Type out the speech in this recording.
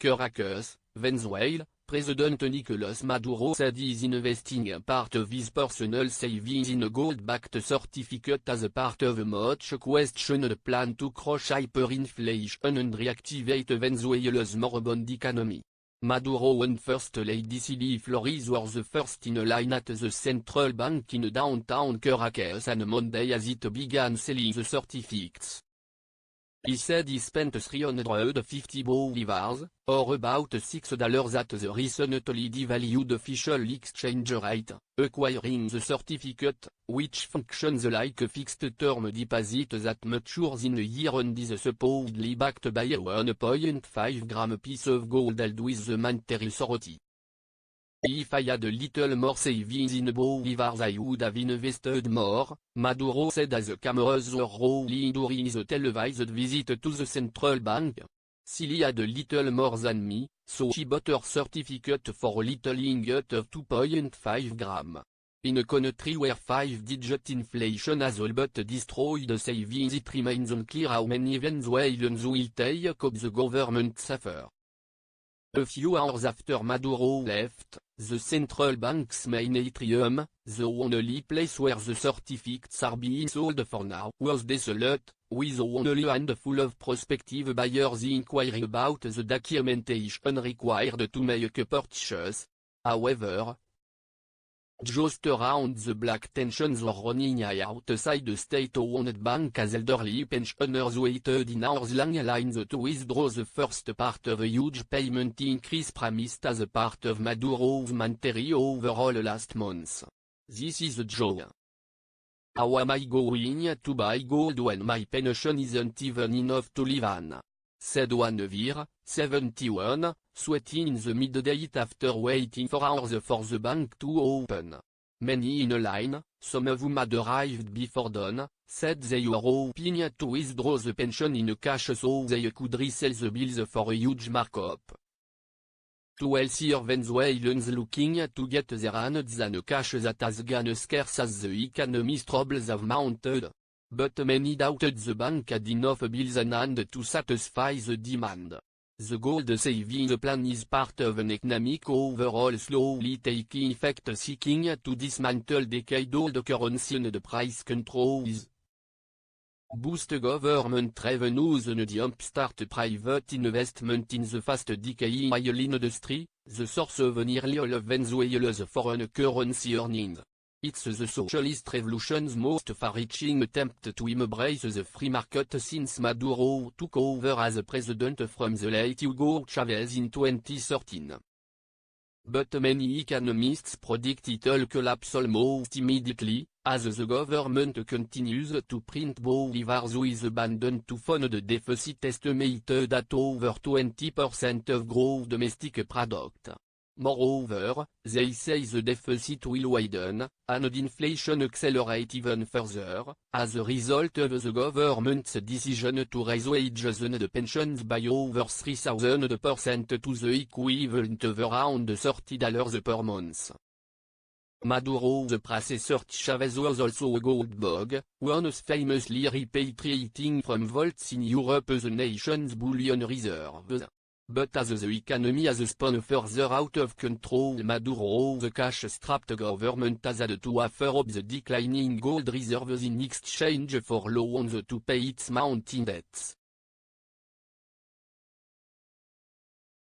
Caracas, Venezuela, President Nicolas Maduro said he is investing part of his personal savings in a gold-backed certificate as a part of a much questioned plan to crush hyperinflation and reactivate Venezuela's moribund economy. Maduro and First Lady Cilie Flores were the first in line at the central bank in downtown Caracas on Monday as it began selling the certificates. He said he spent $350 bolivars, or about $6 at the recently devalued official exchange rate, acquiring the certificate, which functions like a fixed-term deposit that matures in a year and is supposedly backed by a 1.5-gram piece of gold held with the monetary authority. If I had a little more savings in bolivars I would have invested more, Maduro said as the cameras were rolling during the televised visit to the central bank. Cilie had a little more than me, so she bought her certificate for a little ingot of 2.5 grams. In a country where 5-digit inflation has all but destroyed savings, it remains unclear how many Venezuelans will take up the government's offer. A few hours after Maduro left, the central bank's main atrium, the only place where the certificates are being sold for now, was desolate, with only a handful of prospective buyers inquiring about the documentation required to make a purchase. However, just around the block tensions were running outside the state-owned bank as elderly pensioners waited in hours-long lines to withdraw the first part of a huge payment increase promised as a part of Maduro's monetary overhaul last month. This is a joke. How am I going to buy gold when my pension isn't even enough to live on? Said one Vir, 71, sweating in the midday after waiting for hours for the bank to open. Many in a line, some of whom had arrived before dawn, said they were hoping to withdraw the pension in cash so they could resell the bills for a huge markup. To wealthier Venezuelans looking to get their hands on cash that has gone scarce as the economy's troubles have mounted. But many doubted the bank had enough bills on hand to satisfy the demand. The gold savings plan is part of an economic overhaul slowly taking effect seeking to dismantle decade-old currency and price controls, boost government revenues and jumpstart private investment in the fast-decaying oil industry, the source of nearly all of Venezuela's foreign currency earnings. It's the socialist revolution's most far-reaching attempt to embrace the free market since Maduro took over as president from the late Hugo Chavez in 2013. But many economists predict it'll collapse almost immediately, as the government continues to print bolivars with abandon to fund the deficit estimated at over 20% of gross domestic product. Moreover, they say the deficit will widen, and inflation accelerate even further, as a result of the government's decision to raise wages and pensions by over 3,000% to the equivalent of around $30 per month. Maduro's predecessor Chavez was also a gold bug, once famously repatriating from vaults in Europe the nation's bullion reserves. But as the economy has spun further out of control, Maduro's cash-strapped government has had to offer up the declining gold reserves in exchange for loans to pay its mounting debts.